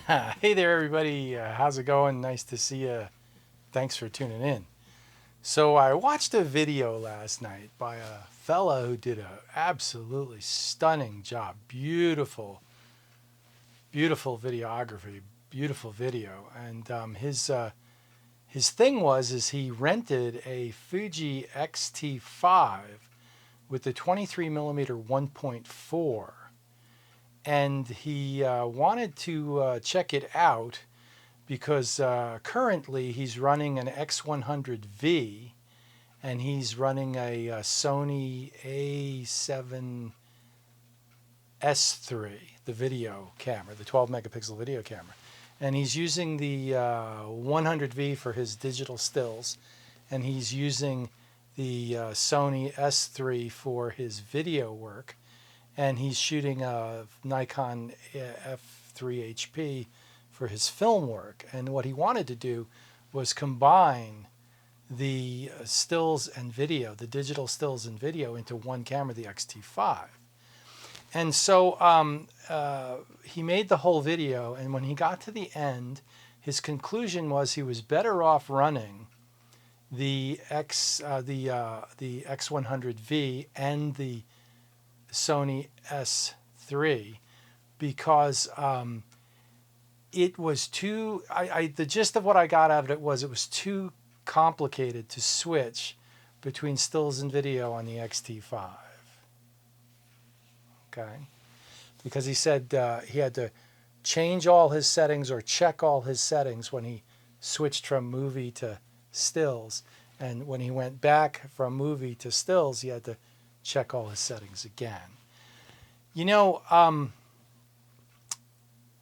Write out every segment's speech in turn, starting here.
Hey there, everybody. How's it going? Nice to see you. Thanks for tuning in. So I watched a video last night by a fella who did a absolutely stunning job. Beautiful, beautiful videography, beautiful video. And his thing was he rented a Fuji X-T5 with the 23 millimeter 1.4, and he wanted to check it out because currently he's running an X100V and he's running a Sony A7S3, the video camera, the 12 megapixel video camera. And he's using the 100V for his digital stills, and he's using the Sony S3 for his video work, and he's shooting a Nikon F3 HP for his film work. And what he wanted to do was combine the stills and video, the digital stills and video, into one camera, the X-T5. And so he made the whole video, and when he got to the end, his conclusion was he was better off running the X100V and the Sony S3 because it was too. The gist of what I got out of it was too complicated to switch between stills and video on the X-T5. Okay, because he said he had to change all his settings or check all his settings when he switched from movie to stills, and when he went back from movie to stills, he had to check all his settings again. You know,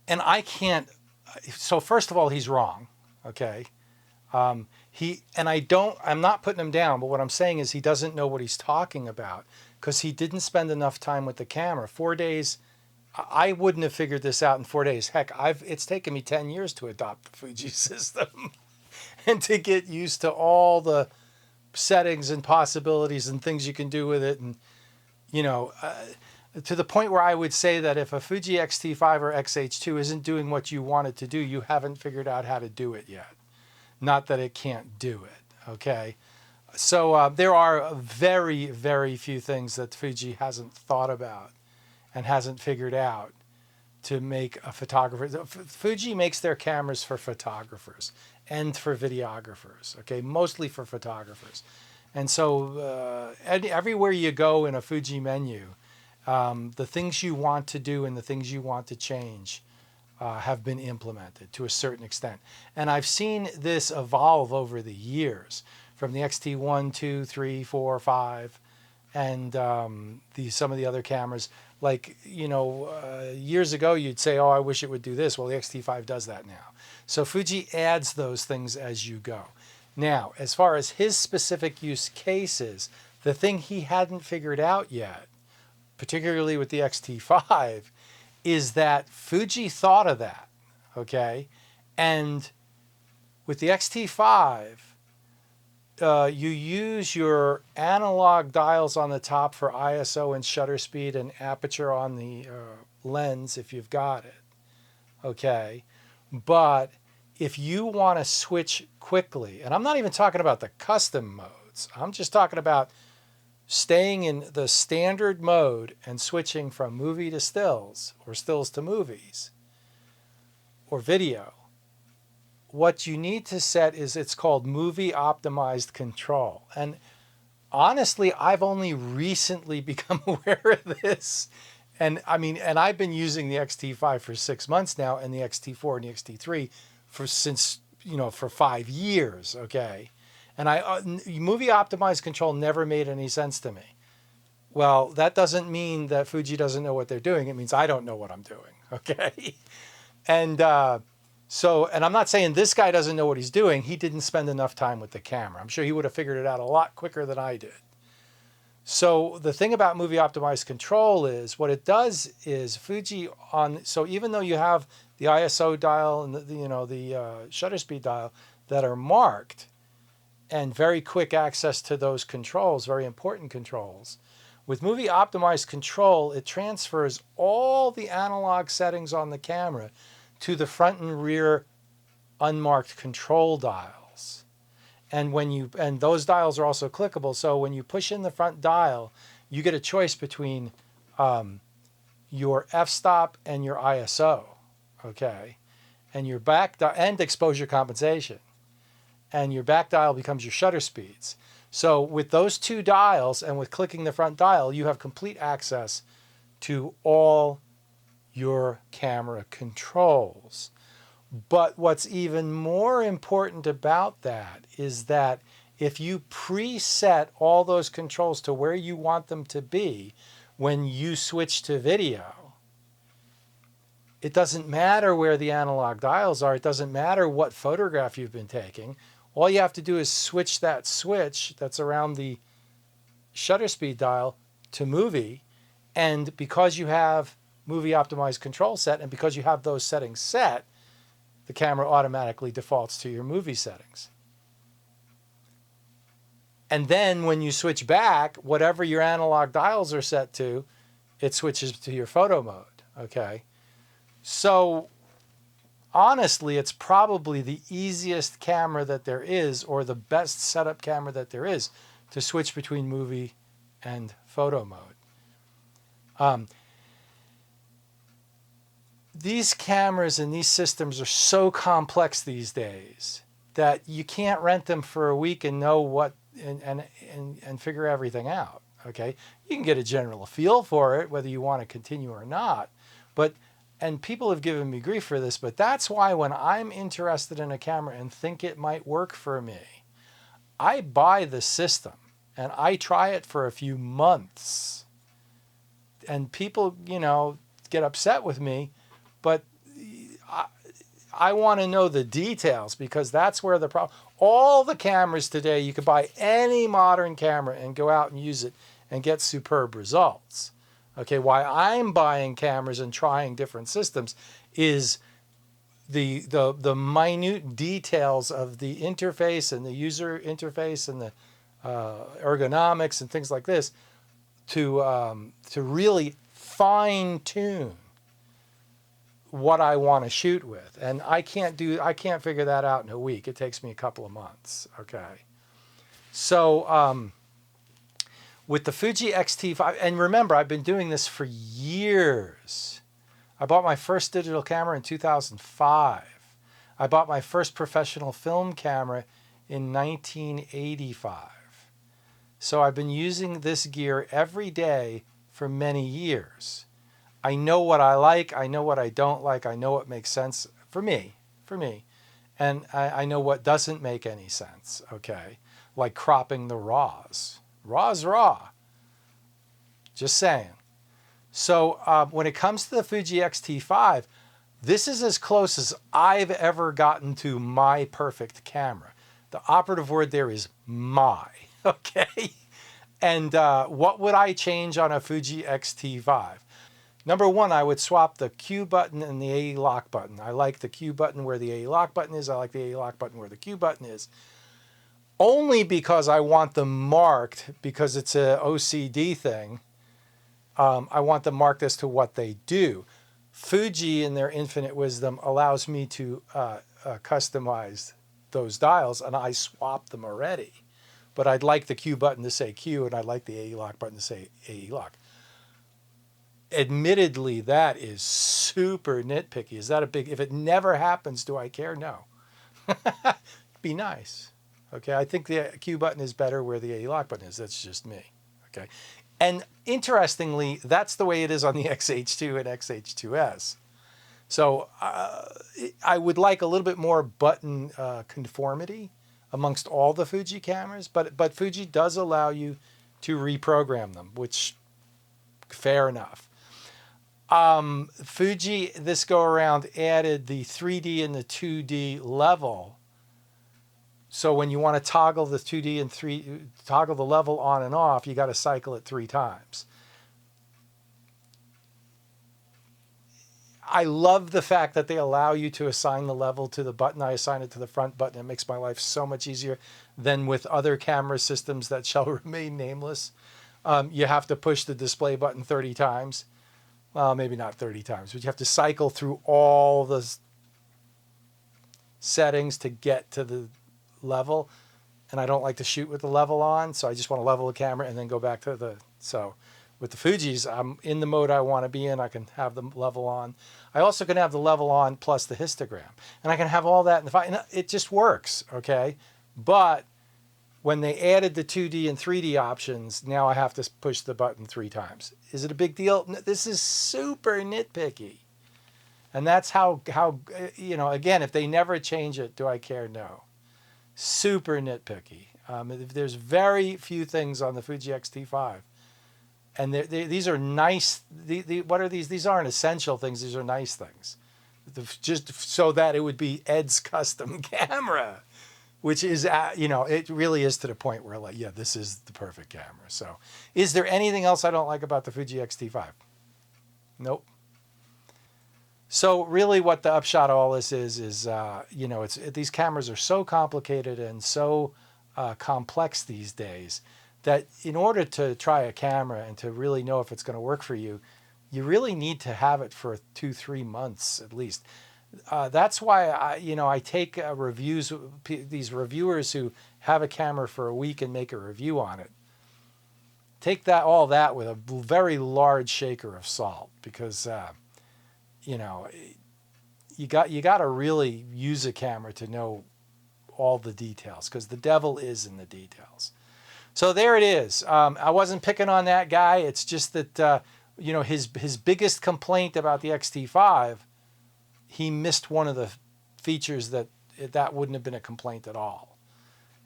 and I can't. So first of all, he's wrong. Okay, I'm not putting him down, but what I'm saying is he doesn't know what he's talking about because he didn't spend enough time with the camera. 4 days, I wouldn't have figured this out in 4 days. Heck, it's taken me 10 years to adopt the Fuji system and to get used to all the settings and possibilities and things you can do with it. And, you know, to the point where I would say that if a Fuji X-T5 or X-H2 isn't doing what you want it to do, you haven't figured out how to do it yet. Not that it can't do it, okay? So there are very, very few things that Fuji hasn't thought about and hasn't figured out to make a photographer. Fuji makes their cameras for photographers and for videographers, okay? Mostly for photographers. And so everywhere you go in a Fuji menu, the things you want to do and the things you want to change have been implemented to a certain extent. And I've seen this evolve over the years from the X-T1, 2, 3, 4, 5, and some of the other cameras. Like, you know, years ago you'd say, oh, I wish it would do this. Well, the X-T5 does that now. So Fuji adds those things as you go. Now, as far as his specific use cases, the thing he hadn't figured out yet, particularly with the X-T5, is that Fuji thought of that, okay? And with the X-T5, you use your analog dials on the top for ISO and shutter speed and aperture on the lens if you've got it, okay? But if you want to switch quickly, and I'm not even talking about the custom modes, I'm just talking about staying in the standard mode and switching from movie to stills or stills to movies or video, what you need to set is it's called movie optimized control. And honestly, I've only recently become aware of this. And I mean, and I've been using the X-T5 for 6 months now and the X-T4 and the X-T3 for 5 years, okay? And movie optimized control never made any sense to me. Well, that doesn't mean that Fuji doesn't know what they're doing. It means I don't know what I'm doing, okay? And and I'm not saying this guy doesn't know what he's doing. He didn't spend enough time with the camera. I'm sure he would have figured it out a lot quicker than I did. So the thing about movie optimized control is what it does is so even though you have the ISO dial and the shutter speed dial that are marked, and very quick access to those controls, very important controls. With movie optimized control, it transfers all the analog settings on the camera to the front and rear unmarked control dials. And and those dials are also clickable. So when you push in the front dial, you get a choice between your f-stop and your ISO, okay? And your and exposure compensation. And your back dial becomes your shutter speeds. So with those two dials and with clicking the front dial, you have complete access to all your camera controls. But what's even more important about that is that if you preset all those controls to where you want them to be when you switch to video, it doesn't matter where the analog dials are. It doesn't matter what photograph you've been taking. All you have to do is switch that switch that's around the shutter speed dial to movie. And because you have movie optimized control set and because you have those settings set, the camera automatically defaults to your movie settings. And then when you switch back, whatever your analog dials are set to, it switches to your photo mode, okay? So honestly, it's probably the easiest camera that there is, or the best setup camera that there is, to switch between movie and photo mode. These cameras and these systems are so complex these days that you can't rent them for a week and know what and figure everything out. Okay, you can get a general feel for it, whether you want to continue or not. And people have given me grief for this, but that's why when I'm interested in a camera and think it might work for me, I buy the system and I try it for a few months. And people, get upset with me, but I want to know the details, because that's where the problem. All the cameras today, you could buy any modern camera and go out and use it and get superb results. Okay, why I'm buying cameras and trying different systems is the minute details of the interface and the user interface and the ergonomics and things like this to really fine tune what I want to shoot with. And I can't figure that out in a week. It takes me a couple of months. Okay. So with the Fuji X-T5, and remember, I've been doing this for years. I bought my first digital camera in 2005. I bought my first professional film camera in 1985. So I've been using this gear every day for many years. I know what I like, I know what I don't like, I know what makes sense for me, and I know what doesn't make any sense, okay? Like cropping the RAWs. RAW's raw. Just saying. So when it comes to the Fuji X-T5, this is as close as I've ever gotten to my perfect camera. The operative word there is my, okay? And what would I change on a Fuji X-T5? Number one, I would swap the Q button and the AE lock button. I like the Q button where the AE lock button is. I like the AE lock button where the Q button is. Only because I want them marked, because it's a OCD thing. I want them marked as to what they do. Fuji, in their infinite wisdom, allows me to customize those dials, and I swap them already. But I'd like the Q button to say Q, and I'd like the AE lock button to say AE lock. Admittedly, that is super nitpicky. Is that a big, if it never happens, do I care? No. Be nice. Okay, I think the Q button is better where the AE lock button is. That's just me. Okay, and interestingly, that's the way it is on the XH2 and XH2S. So I would like a little bit more button conformity amongst all the Fuji cameras, but Fuji does allow you to reprogram them, which fair enough. Fuji this go around added the 3D and the 2D level. So when you want to toggle the 2D and toggle the level on and off, you got to cycle it 3 times. I love the fact that they allow you to assign the level to the button. I assign it to the front button. It makes my life so much easier than with other camera systems that shall remain nameless. You have to push the display button 30 times. Well, maybe not 30 times, but you have to cycle through all the settings to get to the level, and I don't like to shoot with the level on, so I just want to level the camera and then go back to the, so with the Fujis, I'm in the mode I want to be in. I can have the level on. I also can have the level on plus the histogram, and I can have all that in the file. And it just works, okay? But when they added the 2D and 3D options, now I have to push the button 3 times. Is it a big deal? This is super nitpicky. And that's how, you know, again, if they never change it, do I care? No. Super nitpicky. There's very few things on the Fuji X-T5. And these are nice, what are these? These aren't essential things. These are nice things. Just so that it would be Ed's custom camera, which is, you know, it really is to the point where, like, yeah, this is the perfect camera. So is there anything else I don't like about the Fuji X-T5? Nope. So really what the upshot of all this is you know, these cameras are so complicated and so complex these days that in order to try a camera and to really know if it's going to work for you, you really need to have it for 2-3 months at least. That's why I take reviews, these reviewers who have a camera for a week and make a review on it. Take all that with a very large shaker of salt, because you know, you got to really use a camera to know all the details, because the devil is in the details. So there it is. I wasn't picking on that guy. It's just that you know, his biggest complaint about the X-T5, he missed one of the features that wouldn't have been a complaint at all.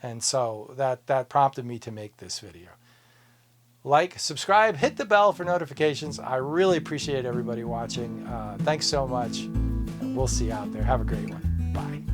And so that prompted me to make this video. Like, subscribe, hit the bell for notifications. I really appreciate everybody watching. Thanks so much. And we'll see you out there. Have a great one. Bye.